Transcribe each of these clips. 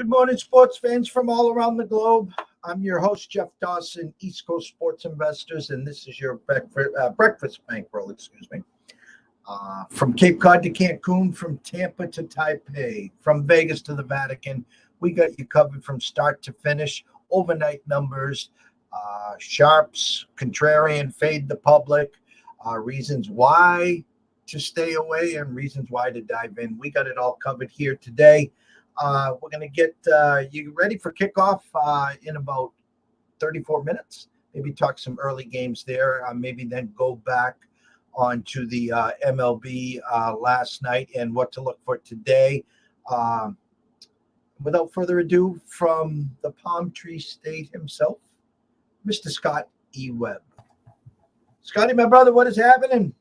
Good morning, sports fans from all around the globe. I'm your host, Jeff Dawson, East Coast Sports Investors, and this is your breakfast bankroll, from Cape Cod to Cancun, from Tampa to Taipei, from Vegas to the Vatican. We got you covered from start to finish. Overnight numbers, sharps, contrarian, fade the public, reasons why to stay away, and reasons why to dive in. We got it all covered here today. We're going to get you ready for kickoff in about 34 minutes. Maybe talk some early games there. Maybe then go back onto the MLB last night and what to look for today. Without further ado, from the Palm Tree State himself, Mr. Scott E. Webb. Scotty, my brother, what is happening?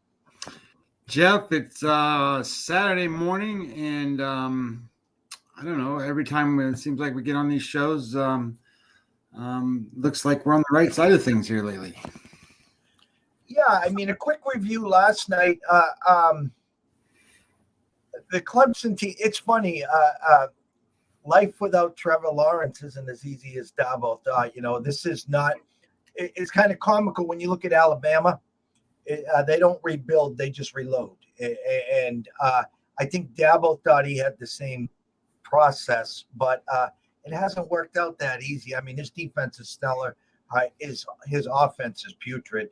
Jeff, it's Saturday morning, and I don't know, every time it seems like we get on these shows, looks like we're on the right side of things here lately. Yeah, I mean, a quick review last night. The Clemson team, it's funny. Life without Trevor Lawrence isn't as easy as Dabo thought. This is not – it's kind of comical when you look at Alabama. They don't rebuild, they just reload. And I think Dabo thought he had the same process, but it hasn't worked out that easy. I mean, his defense is stellar. His offense is putrid.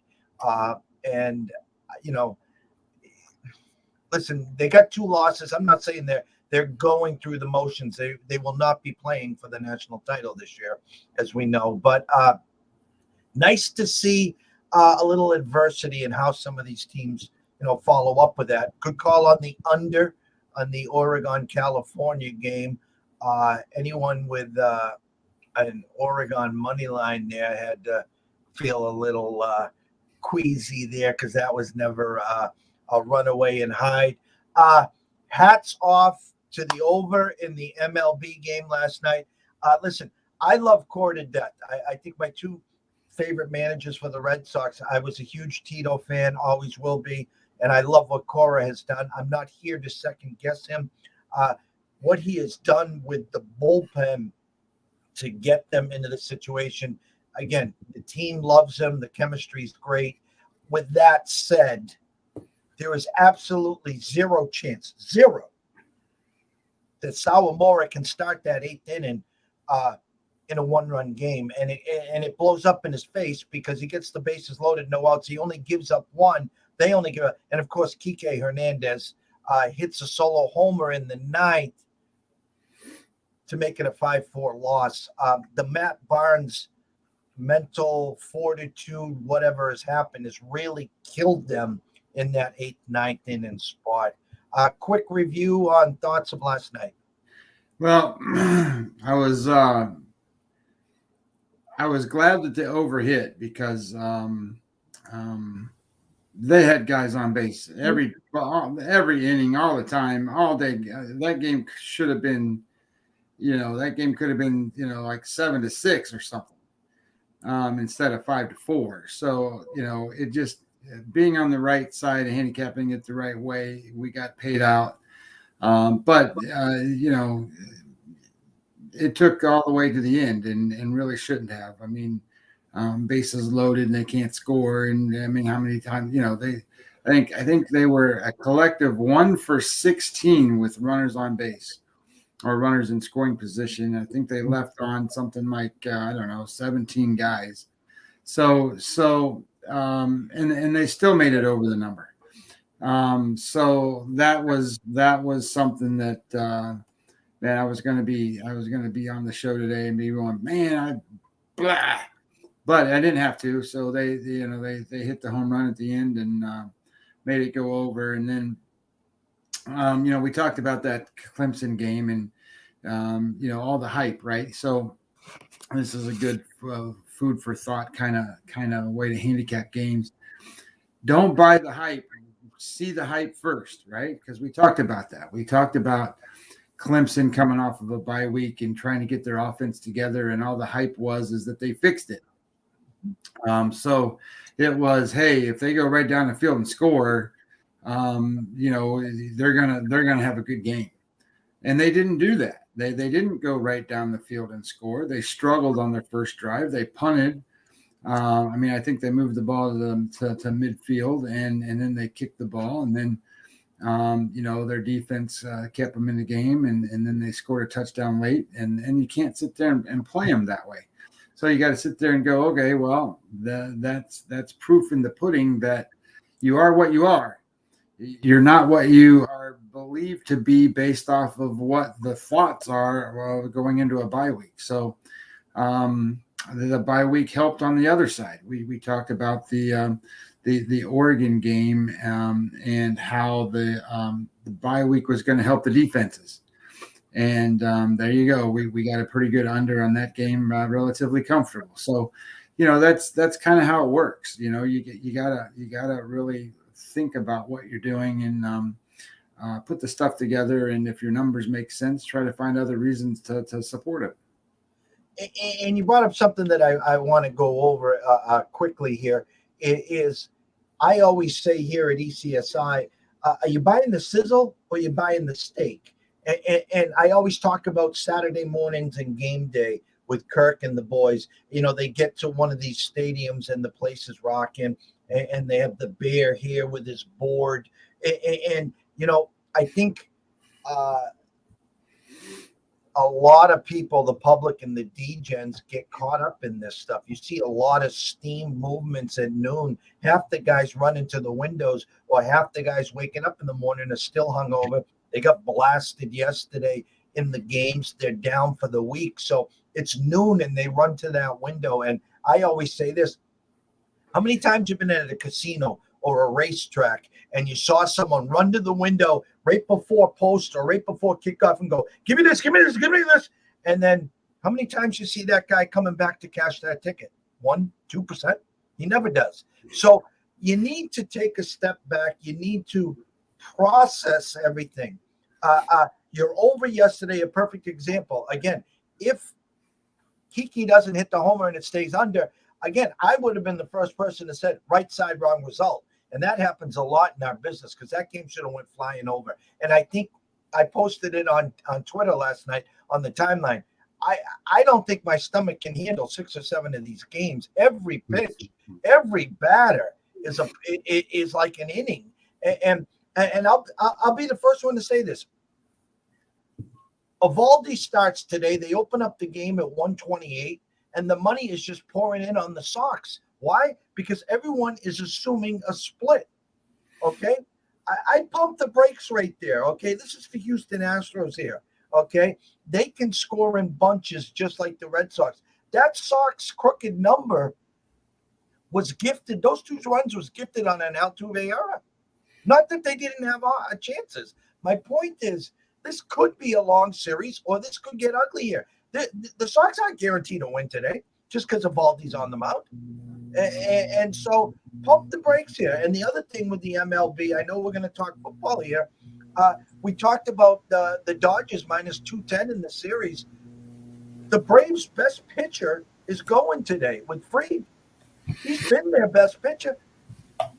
Listen, they got 2 losses. I'm not saying they're going through the motions. They will not be playing for the national title this year, as we know. But nice to see a little adversity in how some of these teams, follow up with that. Good call on the under on the Oregon-California game. Anyone with an Oregon money line there had to feel a little queasy there because that was never a runaway and hide. Hats off to the over in the MLB game last night. Listen, I love Cora to death. I think my 2 favorite managers for the Red Sox. I was a huge Tito fan, always will be, and I love what Cora has done. I'm not here to second guess him. What he has done with the bullpen to get them into the situation. Again, the team loves him. The chemistry is great. With that said, there is absolutely zero chance, that Sawamura can start that 8th inning in a 1-run game. And it blows up in his face because he gets the bases loaded, no outs. He only gives up 1. They only give up. And, of course, Kike Hernandez hits a solo homer in the 9th to make it a 5-4 loss. The Matt Barnes mental fortitude, whatever has happened, has really killed them in that 8th, 9th inning spot. Quick review on thoughts of last night. Well, I was glad that they overhit because they had guys on base every inning, all the time, all day. That game should have been, that game could have been, like 7-6 or something, instead of 5-4. So, it just being on the right side and handicapping it the right way, we got paid out. But it took all the way to the end and really shouldn't have. I mean, bases loaded and they can't score. And I mean, how many times, I think they were a collective 1 for 16 with runners on base or runners in scoring position. I think they left on something like, 17 guys. So, and they still made it over the number. So that was something that, man, I was going to be on the show today and be going, man, but I didn't have to. So they hit the home run at the end and made it go over. And then, we talked about that Clemson game and, all the hype, right? So this is a good food for thought kind of way to handicap games. Don't buy the hype. See the hype first, right? Because we talked about that. We talked about Clemson coming off of a bye week and trying to get their offense together, and all the hype is that they fixed it. So it was, hey, if they go right down the field and score, they're gonna have a good game. And they didn't do that. They didn't go right down the field and score. They struggled on their first drive. They punted. I think they moved the ball to midfield, and then they kicked the ball, and then their defense kept them in the game, and then they scored a touchdown late, and you can't sit there and play them that way. So you got to sit there and go, okay, well, that's proof in the pudding that you are what you are. You're not what you are believed to be based off of what the thoughts are going into a bye week. So the bye week helped on the other side. We talked about the Oregon game and how the bye week was going to help the defenses. And there you go. We got a pretty good under on that game, relatively comfortable. So, that's kind of how it works. You gotta really think about what you're doing and put the stuff together. And if your numbers make sense, try to find other reasons to support it. And you brought up something that I want to go over quickly here. I always say here at ECSI, are you buying the sizzle or are you buying the steak? And I always talk about Saturday mornings and game day with Kirk and the boys. They get to one of these stadiums and the place is rocking, and they have the bear here with his board. And I think a lot of people, the public and the degens, get caught up in this stuff. You see a lot of steam movements at noon. Half the guys run into the windows, or half the guys waking up in the morning are still hungover. They got blasted yesterday in the games. They're down for the week. So it's noon and they run to that window. And I always say this: how many times you've been at a casino or a racetrack and you saw someone run to the window right before post or right before kickoff and go, give me this, give me this, give me this. And then how many times you see that guy coming back to cash that ticket? 1%, 2%? He never does. So you need to take a step back. You need to process everything. You're over yesterday, a perfect example. Again, if Kiki doesn't hit the homer and it stays under, again, I would have been the first person that said right side, wrong result. And that happens a lot in our business because that game should have went flying over. And I think I posted it on Twitter last night on the timeline. I don't think my stomach can handle 6 or 7 of these games. Every pitch, every batter is like an inning. And I'll be the first one to say this. Evaldi starts today. They open up the game at 128, and the money is just pouring in on the Sox. Why? Because everyone is assuming a split. Okay? I pumped the brakes right there. Okay? This is the Houston Astros here. Okay? They can score in bunches just like the Red Sox. That Sox crooked number was gifted. Those 2 runs was gifted on an Altuve error. Not that they didn't have chances. My point is, this could be a long series, or this could get ugly here. The Sox aren't guaranteed to win today just because Evaldi's on the mound. And so pump the brakes here. And the other thing with the MLB, I know we're going to talk football here. We talked about the Dodgers minus 210 in the series. The Braves' best pitcher is going today with Fried. He's been their best pitcher.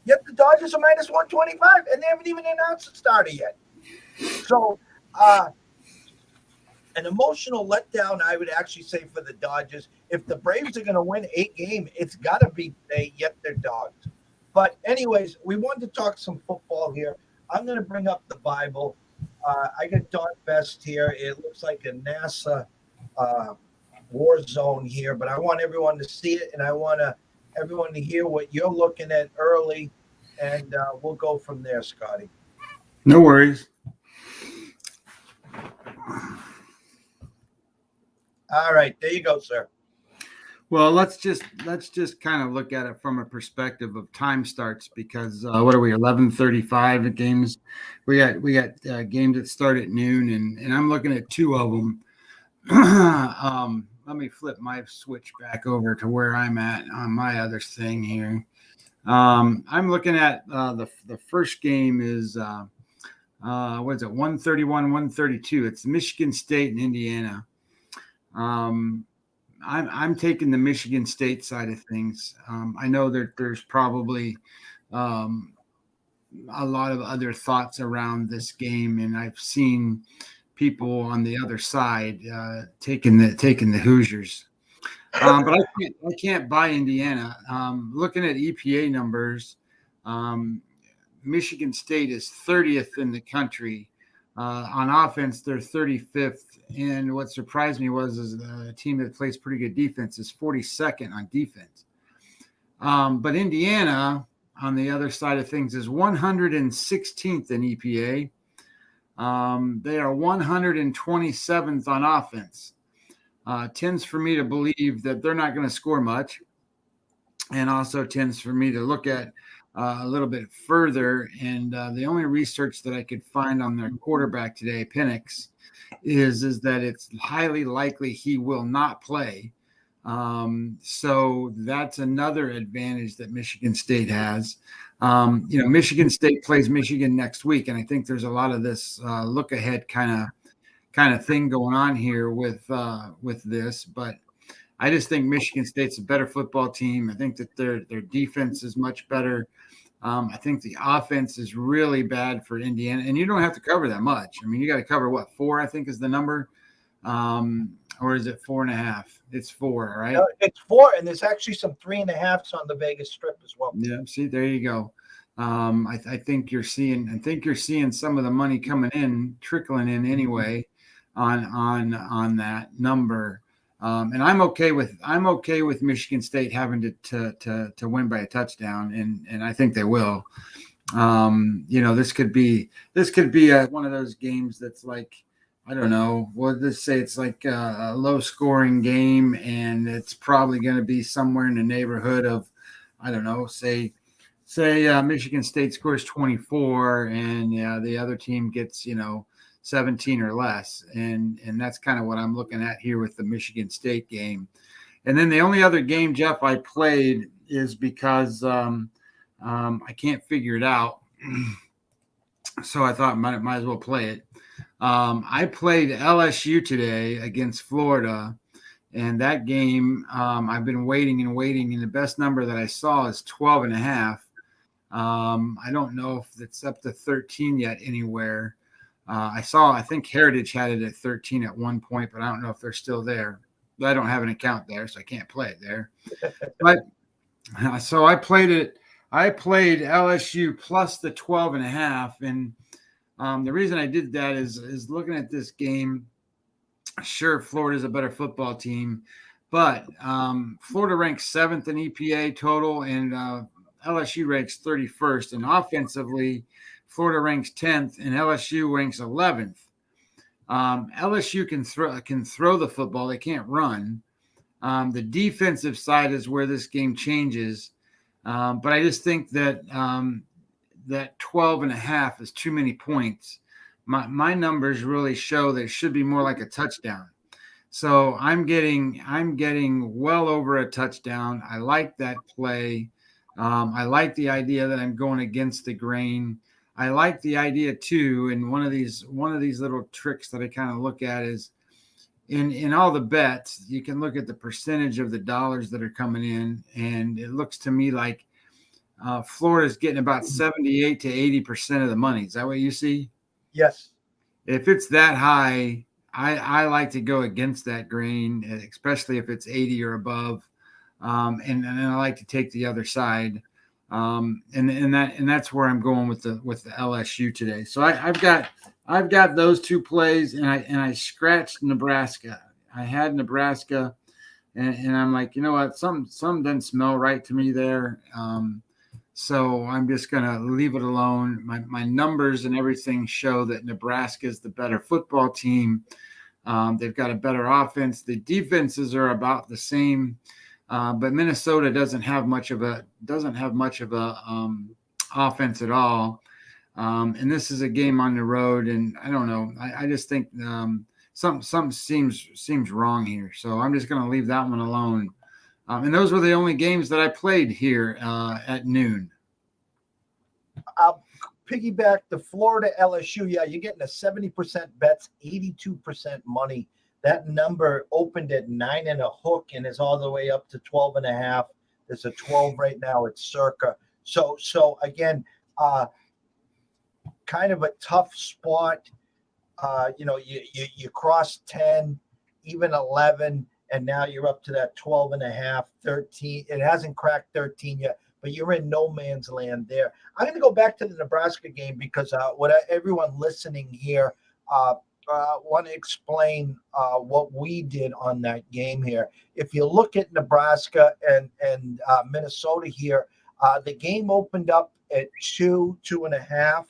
Yet the Dodgers are minus 125, and they haven't even announced the starter yet. So an emotional letdown, I would actually say, for the Dodgers. If the Braves are going to win 8 games, it's got to be today, yet they're dogs. But anyways, we wanted to talk some football here. I'm going to bring up the Bible. I got Don Best here. It looks like a NASA war zone here, but I want everyone to see it, and I want everyone to hear what you're looking at early, and we'll go from there, Scotty. No worries. All right, there you go, sir. Well, let's just kind of look at it from a perspective of time starts, because what are we, 11:35 games? We got games that start at noon, and I'm looking at 2 of them. Let me flip my switch back over to where I'm at on my other thing here. I'm looking at the first game is what is it, 131, 132. It's Michigan State and Indiana. I'm taking the Michigan State side of things. I know that there's probably a lot of other thoughts around this game, and I've seen people on the other side taking the Hoosiers. But I can't buy Indiana. Looking at EPA numbers, Michigan State is 30th in the country. On offense, they're 35th. And what surprised me was a team that plays pretty good defense is 42nd on defense. But Indiana, on the other side of things, is 116th in EPA. They are 127th on offense. Tends for me to believe that they're not going to score much, and also tends for me to look at a little bit further. And the only research that I could find on their quarterback today, Penix, is that it's highly likely he will not play. So that's another advantage that Michigan State has. Michigan State plays Michigan next week, and I think there's a lot of this look ahead kind of thing going on here with this. But I just think Michigan State's a better football team. I think that their defense is much better. I think the offense is really bad for Indiana, and you don't have to cover that much. I mean, you got to cover 4, I think is the number. Or is it 4.5? It's 4, right? No, it's 4, and there's actually some 3.5s on the Vegas Strip as well. Yeah, see, there you go. I think you're seeing some of the money trickling in anyway on that number. And I'm okay with Michigan State having to win by a touchdown, and I think they will. This could be one of those games that's like, I don't know. Let's say it's like a low-scoring game, and it's probably going to be somewhere in the neighborhood of, I don't know, say Michigan State scores 24, and the other team gets 17 or less, and that's kind of what I'm looking at here with the Michigan State game. And then the only other game, Jeff, I played is because I can't figure it out, so I thought might as well play it. I played LSU today against Florida, and that game I've been waiting, and the best number that I saw is 12.5. I don't know if it's up to 13 yet anywhere. I think Heritage had it at 13 at one point, but I don't know if they're still there. But I don't have an account there, so I can't play it there. But so I played it. I played LSU plus the 12.5, and the reason I did that is looking at this game. Sure, Florida's a better football team, but Florida ranks 7th in EPA total, and LSU ranks 31st. And offensively, Florida ranks 10th, and LSU ranks 11th. LSU can throw the football; they can't run. The defensive side is where this game changes, but I just think that that 12.5 is too many points. My numbers really show that it should be more like a touchdown. So I'm getting well over a touchdown. I like that play. I like the idea that I'm going against the grain. I like the idea too. And one of these little tricks that I kind of look at is in all the bets, you can look at the percentage of the dollars that are coming in, and it looks to me like Florida's getting about 78 to 80% of the money. Is that what you see? Yes. If it's that high, I like to go against that grain, especially if it's 80 or above. And I like to take the other side. And that's where I'm going with the LSU today. So I've got those two plays, and I scratched Nebraska. I had Nebraska, and I'm like, you know what, some doesn't smell right to me there. So I'm just going to leave it alone. My numbers and everything show that Nebraska is the better football team. They've got a better offense. The defenses are about the same, but Minnesota doesn't have much of a offense at all. And this is a game on the road, and I don't know. I just think something seems wrong here. So I'm just going to leave that one alone. And those were the only games that I played here at noon. I'll piggyback the Florida LSU. Yeah, you're getting a 70% bets, 82% money. That number opened at 9 and a hook and is all the way up to 12.5. There's a 12 right now. It's circa. So again, kind of a tough spot. you cross 10, even 11, and now you're up to that 12 and a half, 13. It hasn't cracked 13 yet, but you're in no man's land there. I'm going to go back to the Nebraska game because everyone listening here want to explain what we did on that game here. If you look at Nebraska and Minnesota here, the game opened up at 2.5.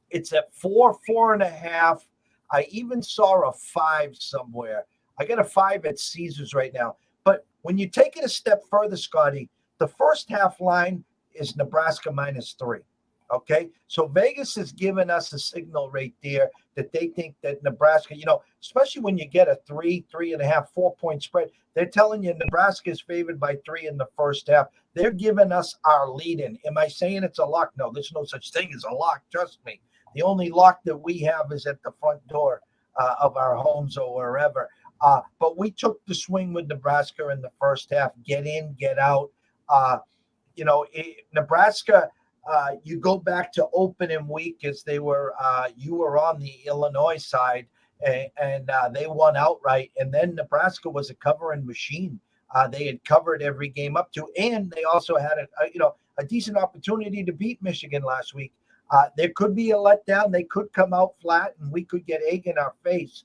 It's at 4.5. I even saw a 5 somewhere. I got a 5 at Caesars right now. But when you take it a step further, Scotty, the first half line is Nebraska -3. Okay. So Vegas has given us a signal right there that they think that Nebraska, especially when you get a 3.5, 4-point spread, they're telling you Nebraska is favored by 3 in the first half. They're giving us our lead in. Am I saying it's a lock? No, there's no such thing as a lock. Trust me. The only lock that we have is at the front door of our homes or wherever. But we took the swing with Nebraska in the first half. Get in, get out. Nebraska, you go back to opening week as you were on the Illinois side, and they won outright. And then Nebraska was a covering machine. They had covered every game up to, and they also had a decent opportunity to beat Michigan last week. There could be a letdown. They could come out flat, and we could get egg in our face.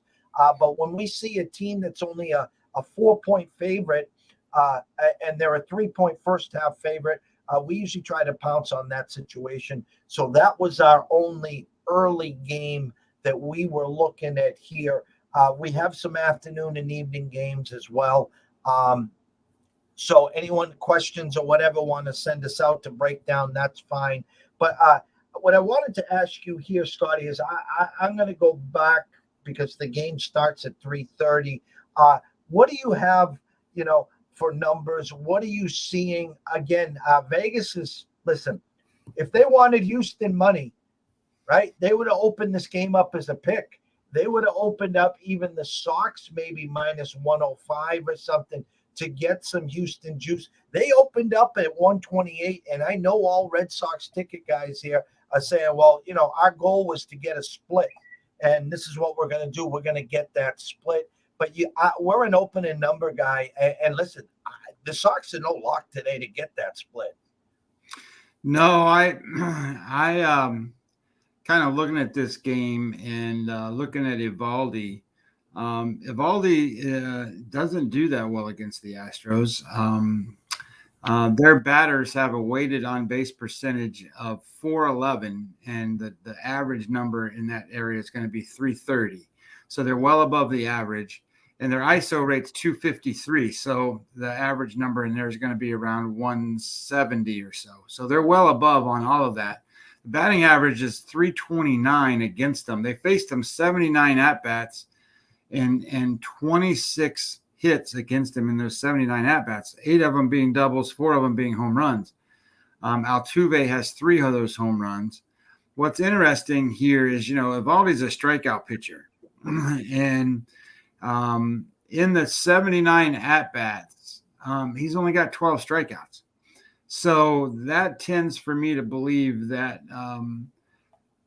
But when we see a team that's only a 4-point favorite, and they're a 3-point first half favorite, we usually try to pounce on that situation. So that was our only early game that we were looking at here. We have some afternoon and evening games as well. So anyone questions or whatever want to send us out to break down, that's fine. But what I wanted to ask you here, Scotty, is I'm going to go back because the game starts at 3:30. What do you have, for numbers? What are you seeing? Again, Vegas is, listen, if they wanted Houston money, right, they would have opened this game up as a pick. They would have opened up even the Sox maybe -105 or something to get some Houston juice. They opened up at 128, and I know all Red Sox ticket guys here are saying, well, our goal was to get a split, and this is what we're going to do. We're going to get that split. But we're an opening number guy, and listen, the Sox are no lock today to get that split. No, I kind of looking at this game and looking at Evaldi. Evaldi doesn't do that well against the Astros. Their batters have a weighted on-base percentage of 411, and the average number in that area is going to be 330. So they're well above the average, and their ISO rate's 253. So the average number in there is going to be around 170 or so. So they're well above on all of that. The batting average is 329 against them. They faced them 79 at-bats and 26 hits against them in those 79 at-bats, 8 of them being doubles, 4 of them being home runs. Altuve has 3 of those home runs. What's interesting here is, Evaldi's a strikeout pitcher. And in the 79 at-bats, he's only got 12 strikeouts. So that tends for me to believe that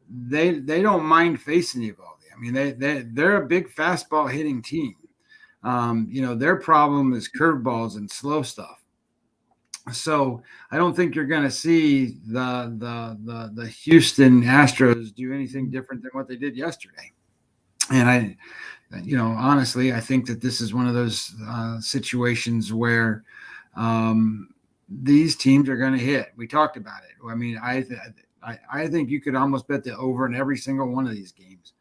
they don't mind facing Evaldi. I mean, they're a big fastball hitting team. Their problem is curveballs and slow stuff. So I don't think you're going to see the Houston Astros do anything different than what they did yesterday. And honestly, I think that this is one of those situations where these teams are going to hit. We talked about it. I mean, I think you could almost bet the over in every single one of these games.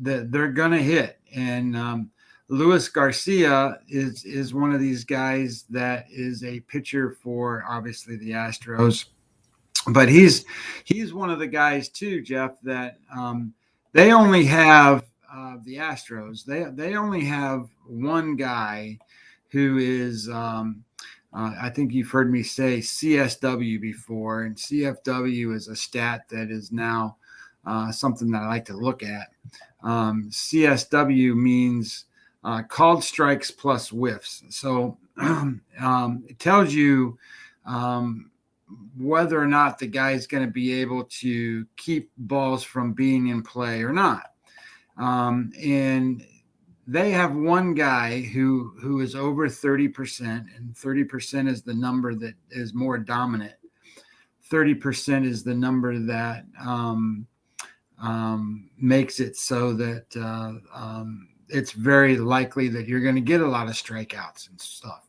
That they're going to hit. And Luis Garcia is one of these guys that is a pitcher for obviously the Astros, but he's one of the guys too, Jeff, that they only have the Astros. They only have one guy who is I think you've heard me say CSW before, and CFW is a stat that is now something that I like to look at. CSW means called strikes plus whiffs. So it tells you whether or not the guy's going to be able to keep balls from being in play or not. And they have one guy who is over 30%, and 30% is the number that is more dominant. 30% is the number that makes it so that it's very likely that you're going to get a lot of strikeouts and stuff.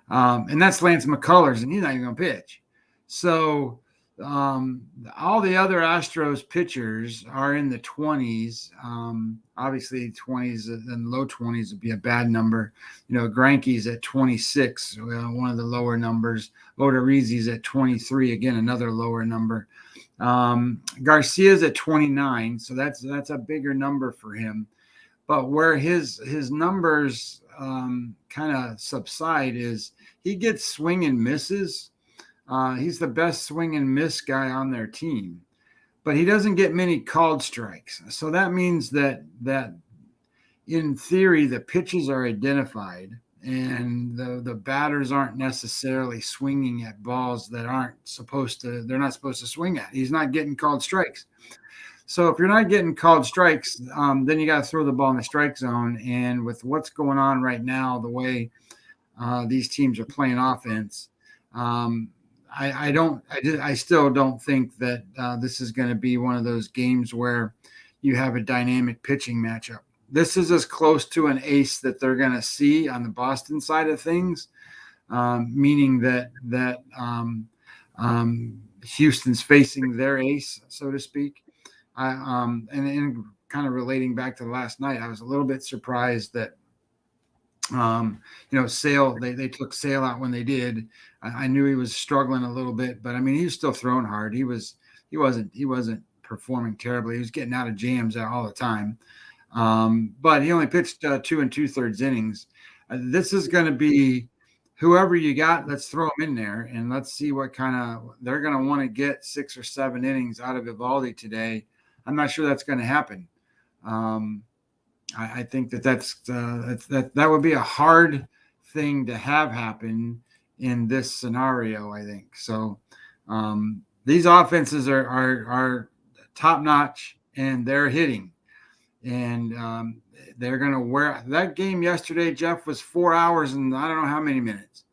And that's Lance McCullers, and he's not even going to pitch. So all the other Astros pitchers are in the 20s. Obviously, 20s and low 20s would be a bad number. Greinke's at 26, one of the lower numbers. Odorizzi's at 23, again, another lower number. Garcia's at 29, so that's a bigger number for him. But where his numbers kind of subside is he gets swing and misses. He's the best swing and miss guy on their team, but he doesn't get many called strikes. So that means that in theory, the pitches are identified and the batters aren't necessarily swinging at balls that they're not supposed to swing at. He's not getting called strikes. So if you're not getting called strikes, then you got to throw the ball in the strike zone. And with what's going on right now, the way these teams are playing offense, I still don't think that this is going to be one of those games where you have a dynamic pitching matchup. This is as close to an ace that they're going to see on the Boston side of things, meaning that Houston's facing their ace, so to speak. And kind of relating back to last night, I was a little bit surprised that Sale, they took Sale out when they did. I knew he was struggling a little bit, but I mean, he was still throwing hard. He wasn't performing terribly. He was getting out of jams all the time. But he only pitched 2 2/3 innings. This is going to be whoever you got. Let's throw them in there and let's see what kind of they're going to want to get 6 or 7 innings out of Eovaldi today. I'm not sure that's going to happen. I think that would be a hard thing to have happen in this scenario, I think. So these offenses are top notch and they're hitting. And they're going to wear that game yesterday. Jeff was 4 hours and I don't know how many minutes.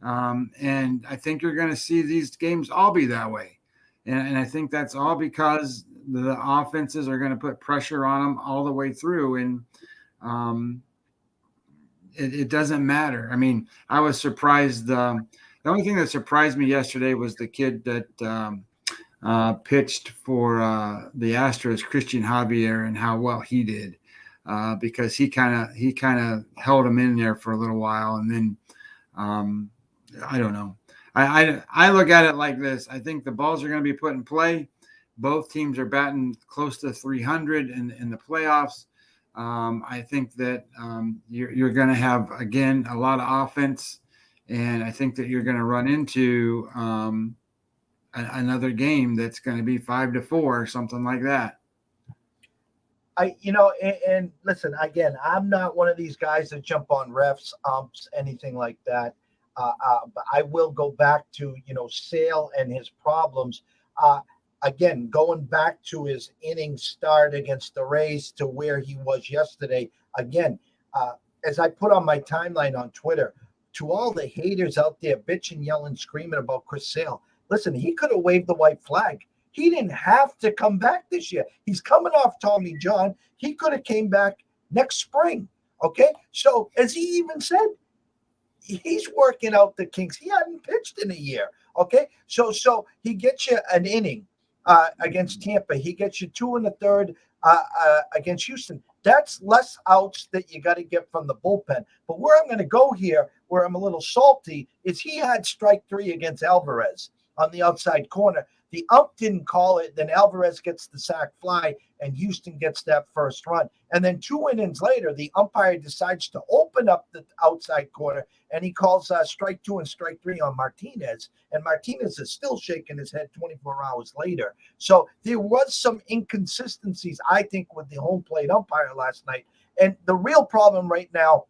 And I think you're going to see these games all be that way. And I think that's all because the offenses are going to put pressure on them all the way through. And it doesn't matter. I mean, I was surprised. The only thing that surprised me yesterday was the kid that pitched for the Astros, Christian Javier, and how well he did, because he kind of held him in there for a little while, and then I don't know. I look at it like this. I think the balls are going to be put in play. Both teams are batting close to 300 in the playoffs. I think that you're going to have, again, a lot of offense, and I think that you're going to run into another game that's going to be 5-4 or something like that. And listen, again, I'm not one of these guys that jump on refs, umps, anything like that. But I will go back to, Sale and his problems. Again, going back to his inning start against the Rays to where he was yesterday. Again, as I put on my timeline on Twitter, to all the haters out there bitching, yelling, screaming about Chris Sale, listen, he could have waved the white flag. He didn't have to come back this year. He's coming off Tommy John. He could have came back next spring. Okay. So as he even said, he's working out the kinks. He hadn't pitched in a year. Okay. So he gets you an inning against Tampa. He gets you 2 1/3 against Houston. That's less outs that you got to get from the bullpen. But where I'm going to go here, where I'm a little salty, is he had strike 3 against Alvarez on the outside corner. The ump didn't call it. Then Alvarez gets the sac fly, and Houston gets that first run. And then 2 innings later, the umpire decides to open up the outside corner, and he calls strike 2 and strike 3 on Martinez. And Martinez is still shaking his head 24 hours later. So there was some inconsistencies, I think, with the home plate umpire last night. And the real problem right now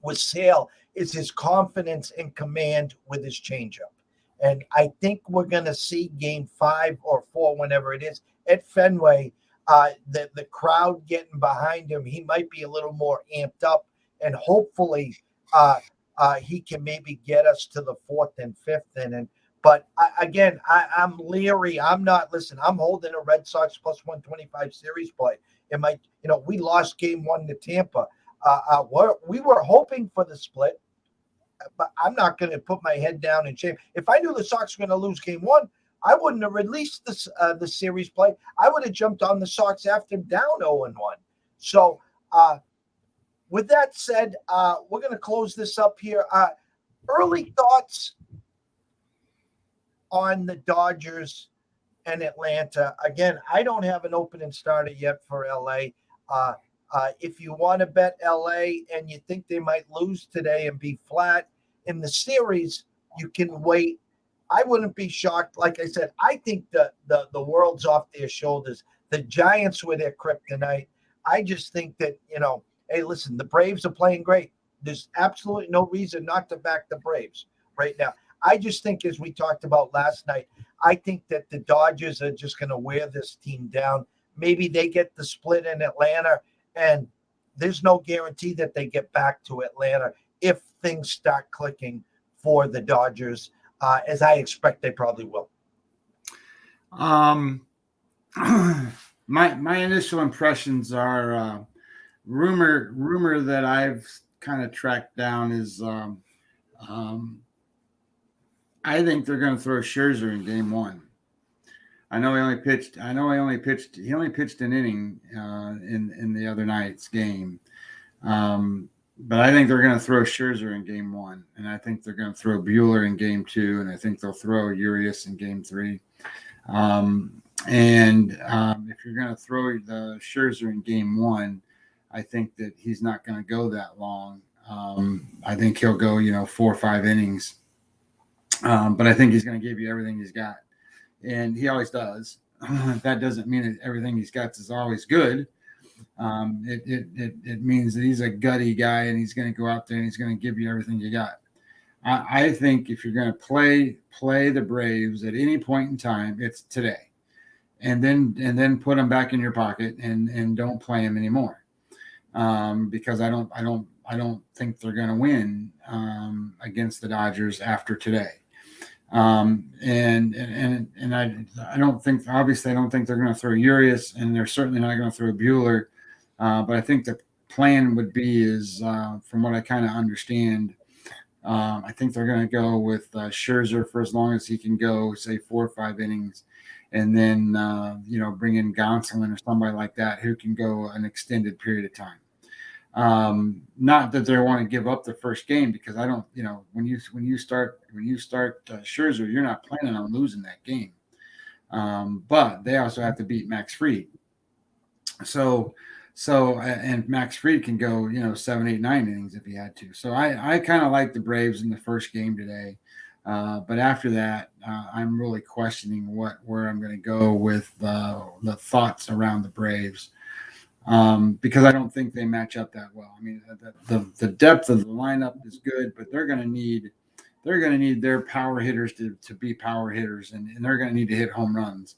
with Sale is his confidence and command with his changeup. And I think we're going to see game 5 or 4, whenever it is, at Fenway. The crowd getting behind him, he might be a little more amped up, and hopefully he can maybe get us to the 4th and 5th inning. But I'm leery. I'm not. Listen, I'm holding a Red Sox plus 125 series play. It might, we lost game 1 to Tampa. We were hoping for the split, but I'm not going to put my head down in shame. If I knew the Sox were going to lose game 1, I wouldn't have released the series play. I would have jumped on the Sox after down 0-1. So, with that said, we're going to close this up here. Early thoughts on the Dodgers and Atlanta. Again, I don't have an opening starter yet for LA. If you want to bet LA and you think they might lose today and be flat in the series, you can wait. I wouldn't be shocked. Like I said, I think the world's off their shoulders. The Giants were their kryptonite. I just think that, hey, listen, the Braves are playing great. There's absolutely no reason not to back the Braves right now. I just think, as we talked about last night, I think that the Dodgers are just going to wear this team down. Maybe they get the split in Atlanta, and there's no guarantee that they get back to Atlanta if things start clicking for the Dodgers, as I expect they probably will. My initial impressions are rumor that I've kind of tracked down is I think they're going to throw Scherzer in game 1. He only pitched an inning in the other night's game. But I think they're going to throw Scherzer in game 1, and I think they're going to throw Buehler in game 2, and I think they'll throw Urias in game 3. If you're going to throw the Scherzer in game 1, I think that he's not going to go that long. I think he'll go, 4 or 5 innings. But I think he's going to give you everything he's got, and he always does. That doesn't mean that everything he's got is always good. It means that he's a gutty guy, and he's going to go out there and he's going to give you everything you got. I think if you're going to play the Braves at any point in time, it's today, and then put them back in your pocket and don't play them anymore, because I don't think they're going to win against the Dodgers after today. I don't think they're going to throw Urias, and they're certainly not going to throw Buehler. But I think the plan would be is, from what I kind of understand, I think they're going to go with Scherzer for as long as he can go, say 4 or 5 innings, and then bring in Gonsolin or somebody like that who can go an extended period of time. Not that they want to give up the first game, because I don't, when you start Scherzer, you're not planning on losing that game. But they also have to beat Max Fried. So and Max Fried can go, 7, 8, 9 innings if he had to. So I kind of like the Braves in the first game today. But after that, I'm really questioning where I'm going to go with the thoughts around the Braves. Because I don't think they match up that well. I mean, the depth of the lineup is good, but they're going to need their power hitters to be power hitters, and they're going to need to hit home runs.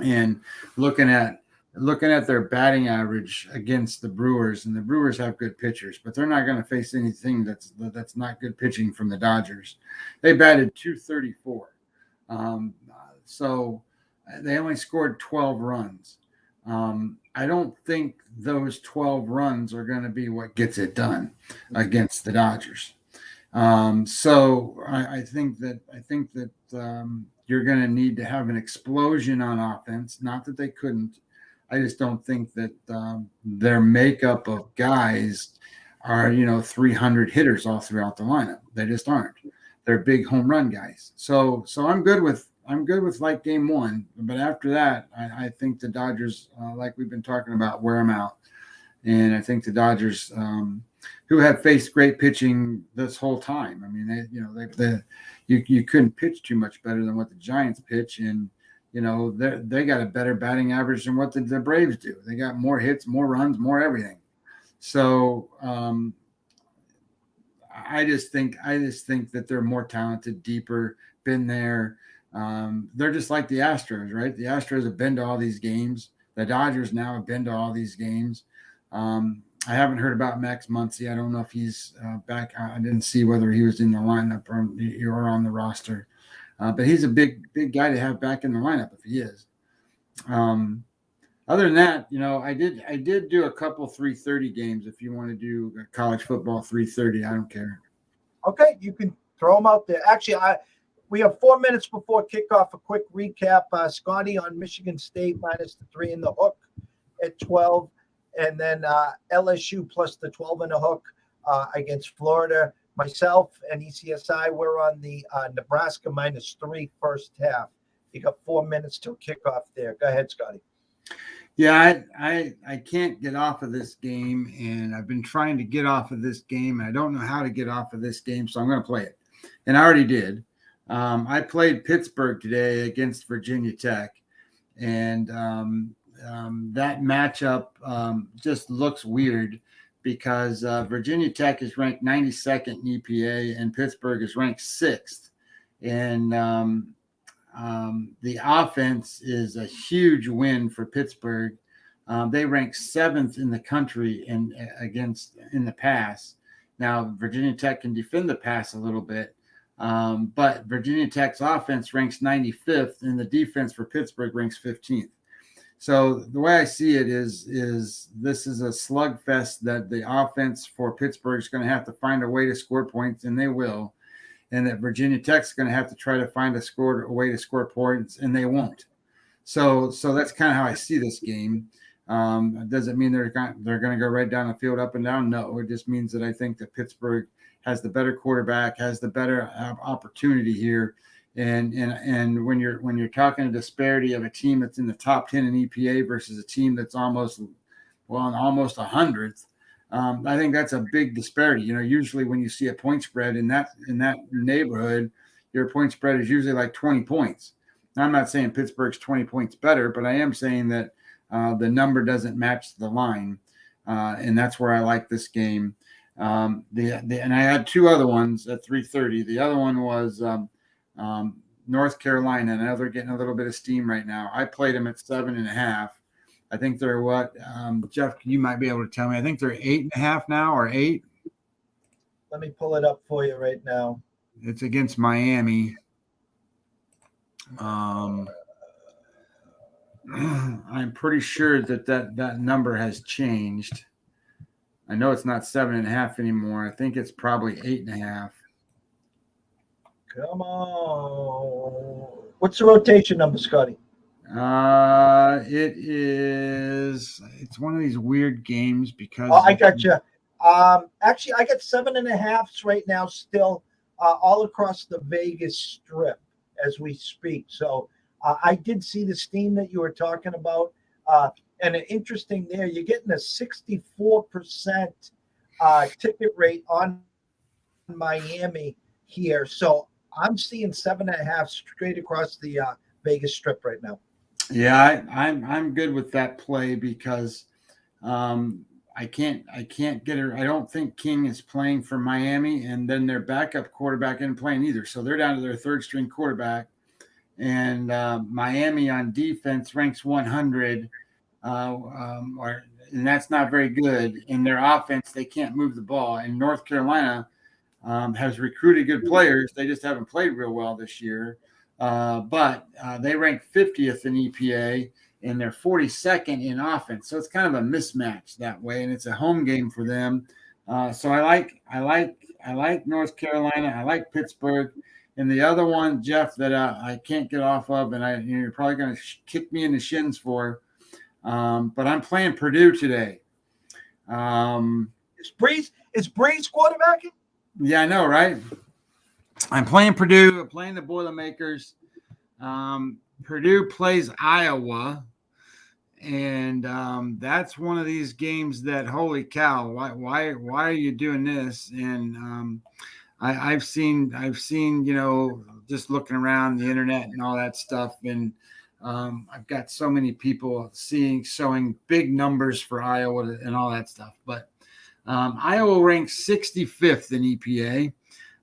And looking at their batting average against the Brewers, and the Brewers have good pitchers, but they're not going to face anything that's not good pitching from the Dodgers. They batted .234, so they only scored 12 runs. I don't think those 12 runs are going to be what gets it done against the Dodgers. So I think that you're going to need to have an explosion on offense. Not that they couldn't. I just don't think that their makeup of guys are 300 hitters all throughout the lineup. They just aren't. They're big home run guys. So I'm good with like game 1, but after that, I think the Dodgers, like we've been talking about, wear them out. And I think the Dodgers, who have faced great pitching this whole time. I mean, you couldn't pitch too much better than what the Giants pitch, and they got a better batting average than what the Braves do. They got more hits, more runs, more everything. So I just think that they're more talented, deeper. been there. They're just like the Astros, right? The Astros have been to all these games. The Dodgers now have been to all these games. I haven't heard about Max Muncy. I don't know if he's back. I didn't see whether he was in the lineup or on the roster. But he's a big guy to have back in the lineup if he is. Other than that, I did do a couple 3:30 games. If you want to do college football 3:30, I don't care. Okay, you can throw them out there. Actually, we have 4 minutes before kickoff. A quick recap: Scotty on Michigan State minus the 3 in the hook at 12, and then LSU plus the 12 in the hook against Florida. Myself and ECSI, we're on the Nebraska minus 3 first half. You got 4 minutes till kickoff there. Go ahead, Scotty. Yeah, I can't get off of this game, and I've been trying to get off of this game, and I don't know how to get off of this game, so I'm going to play it. And I already did. I played Pittsburgh today against Virginia Tech, and that matchup just looks weird because Virginia Tech is ranked 92nd in EPA, and Pittsburgh is ranked 6th. And the offense is a huge win for Pittsburgh. They rank 7th in the country in the pass. Now, Virginia Tech can defend the pass a little bit, but Virginia Tech's offense ranks 95th, and the defense for Pittsburgh ranks 15th. So the way I see it is this is a slugfest that the offense for Pittsburgh is going to have to find a way to score points, and they will. And that Virginia Tech's going to have to try to find a way to score points, and they won't. So that's kind of how I see this game. It doesn't mean they're going to go right down the field, up and down. No, it just means that I think that Pittsburgh has the better quarterback, has the better opportunity here. And when you're talking a disparity of a team that's in the top 10 in EPA versus a team that's almost 100th. I think that's a big disparity. Usually when you see a point spread in that neighborhood, your point spread is usually like 20 points. Now, I'm not saying Pittsburgh's 20 points better, but I am saying that the number doesn't match the line, and that's where I like this game. And I had 2 other ones at 3:30. The other one was North Carolina, and I know they're getting a little bit of steam right now. I played them at 7.5. I think they're what, Jeff, you might be able to tell me. I think they're 8.5 now, or 8. Let me pull it up for you right now. It's against Miami. I'm pretty sure that number has changed. I know it's not 7.5 anymore. I think it's probably 8.5. Come on. What's the rotation number, Scotty? It's one of these weird games because I got you. Actually, I got 7.5s right now still all across the Vegas Strip as we speak. So I did see the steam that you were talking about. And interesting there, you're getting a 64% ticket rate on Miami here. So I'm seeing 7.5 straight across the Vegas Strip right now. Yeah, I'm good with that play because I can't get her. I don't think King is playing for Miami, and then their backup quarterback isn't playing either. So they're down to their 3rd string quarterback, and Miami on defense ranks 100, and that's not very good. In their offense, they can't move the ball. And North Carolina has recruited good players. They just haven't played real well this year. But they rank 50th in EPA, and they're 42nd in offense. So it's kind of a mismatch that way, and it's a home game for them. So I like North Carolina. I like Pittsburgh, and the other one, Jeff, that I can't get off of, and you're probably going to kick me in the shins for. But I'm playing Purdue today. Is Breeze quarterbacking? Yeah, I know, right? I'm playing Purdue. I'm playing the Boilermakers. Purdue plays Iowa, and that's one of these games that, holy cow, why are you doing this? And I've seen, just looking around the internet and all that stuff, and I've got so many people showing big numbers for Iowa and all that stuff. But Iowa ranks 65th in EPA.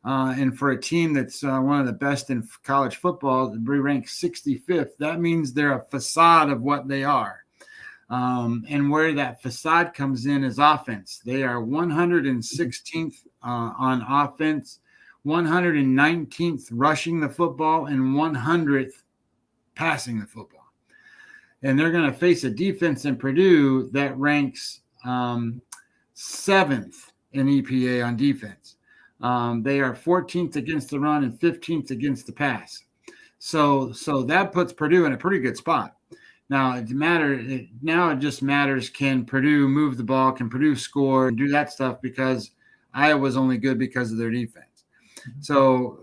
And for a team that's one of the best in college football, to be ranked 65th, that means they're a facade of what they are. And where that facade comes in is offense. They are 116th on offense, 119th rushing the football, and 100th passing the football. And they're going to face a defense in Purdue that ranks 7th in EPA on defense. They are 14th against the run and 15th against the pass. So that puts Purdue in a pretty good spot. Now it just matters, can Purdue move the ball, can Purdue score and do that stuff, because Iowa's only good because of their defense. So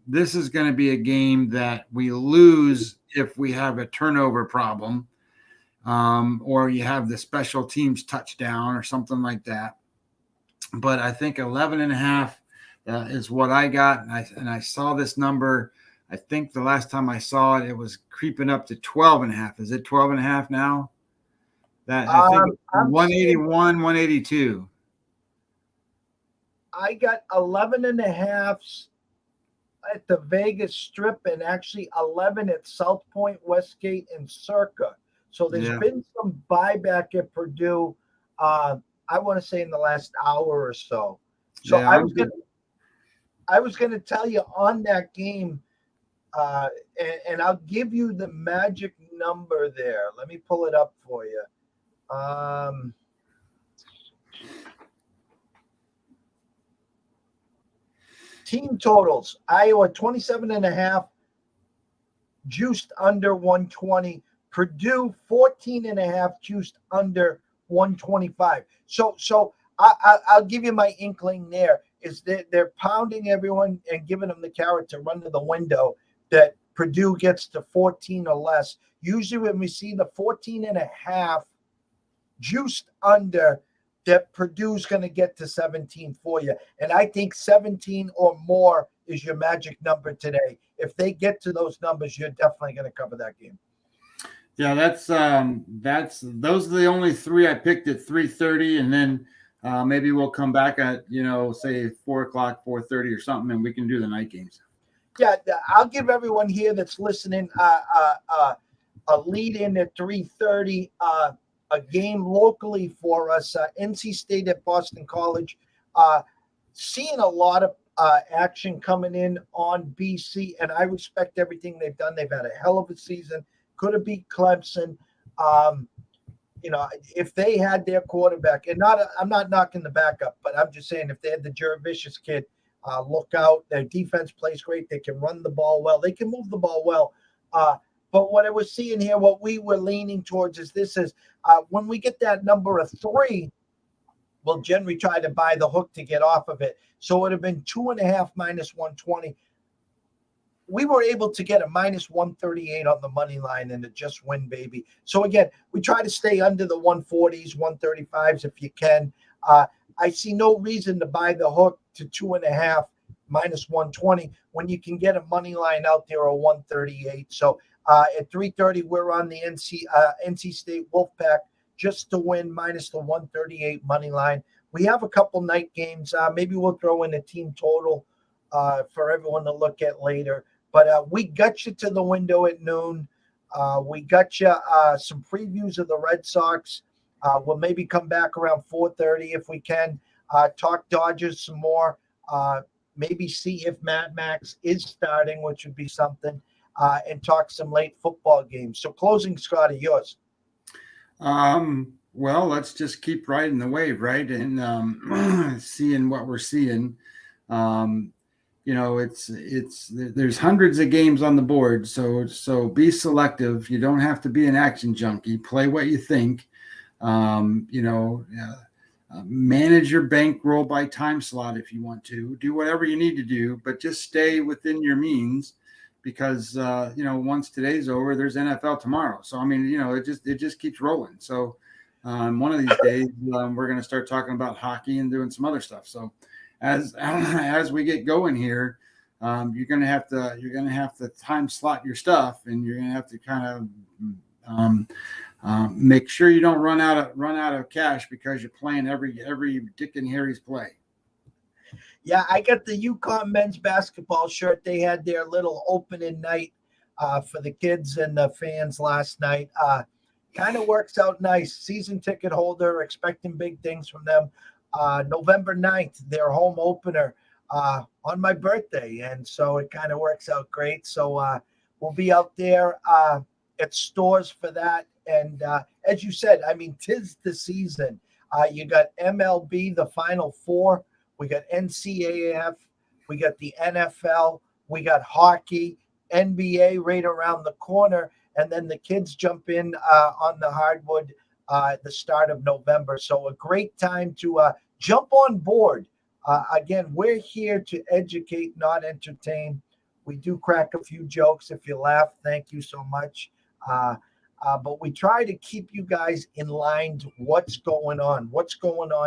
this is going to be a game that we lose if we have a turnover problem, or you have the special teams touchdown or something like that. But I think 11.5 is what I got. And I saw this number. I think the last time I saw it, it was creeping up to 12.5. Is it 12.5 now? That I think 181, 182. I got 11.5 at the Vegas Strip, and actually 11 at South Point, Westgate, and Circa. So there's been some buyback at Purdue. I want to say in the last hour or so. So I was gonna tell you on that game, and I'll give you the magic number there. Let me pull it up for you. Team totals: Iowa 27.5, juiced under 120. Purdue 14.5, juiced under 125. So I'll give you my inkling there. Is that they're pounding everyone and giving them the carrot to run to the window, that Purdue gets to 14 or less. Usually when we see the 14.5 juiced under, that Purdue's going to get to 17 for you. And I think 17 or more is your magic number today. If they get to those numbers, you're definitely going to cover that game. Yeah, that's those are the only three I picked at 3:30, and then maybe we'll come back at say 4 o'clock, 4:30 or something, and we can do the night games. Yeah, I'll give everyone here that's listening a lead in at 3:30. A game locally for us, NC State at Boston College. Seeing a lot of action coming in on BC, and I respect everything they've done. They've had a hell of a season. Could have beat Clemson. If they had their quarterback, and I'm not knocking the backup, but I'm just saying if they had the Jurevicius kid, look out. Their defense plays great. They can run the ball well. They can move the ball well. But what I was seeing here, what we were leaning towards is when we get that number of 3, we'll generally try to buy the hook to get off of it. So it would have been 2.5 minus 120. We were able to get a minus 138 on the money line and a just win, baby. So again, we try to stay under the 140s, 135s if you can. I see no reason to buy the hook to 2.5 minus 120 when you can get a money line out there of 138. So at 3:30, we're on the NC State Wolfpack just to win minus the 138 money line. We have a couple night games. Maybe we'll throw in a team total for everyone to look at later. But we got you to the window at noon. We got you some previews of the Red Sox. We'll maybe come back around 4:30 if we can. Talk Dodgers some more. Maybe see if Mad Max is starting, which would be something. And talk some late football games. So closing, Scotty, yours. Well, let's just keep riding the wave, right? And seeing what we're seeing. There's hundreds of games on the board, so be selective. You don't have to be an action junkie. Play what you think. Manage your bankroll by time slot if you want to. Do whatever you need to do, but just stay within your means, because once today's over, there's NFL tomorrow. So it just keeps rolling. So one of these days we're going to start talking about hockey and doing some other stuff. So as we get going here, you're going to have to time slot your stuff, and you're going to have to kind of make sure you don't run out of cash because you're playing every Dick and Harry's play. Yeah, I got the UConn men's basketball shirt. They had their little opening night for the kids and the fans last night. Kind of works out nice. Season ticket holder, expecting big things from them. November 9th, their home opener on my birthday. And so it kind of works out great. So we'll be out there at stores for that. And as you said, I mean, 'tis the season. You got MLB, the Final Four. We got NCAAF. We got the NFL. We got hockey, NBA right around the corner. And then the kids jump in on the hardwood at the start of November. So a great time to jump on board. Again, we're here to educate, not entertain. We do crack a few jokes. If you laugh, thank you so much. But we try to keep you guys in line to what's going on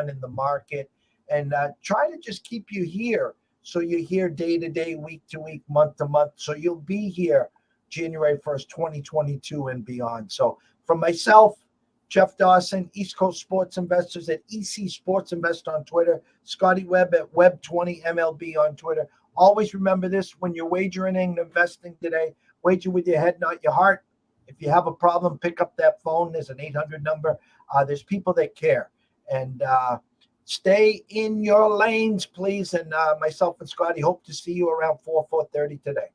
in the market, and try to just keep you here. So you're here day to day, week to week, month to month. So you'll be here January 1st, 2022 and beyond. So from myself, Jeff Dawson, East Coast Sports Investors at EC Sports Invest on Twitter, Scotty Webb at Web20MLB on Twitter. Always remember this: when you're wagering and investing today, wager with your head, not your heart. If you have a problem, pick up that phone. There's an 800 number. There's people that care. And stay in your lanes, please. And myself and Scotty hope to see you around 4:30 today.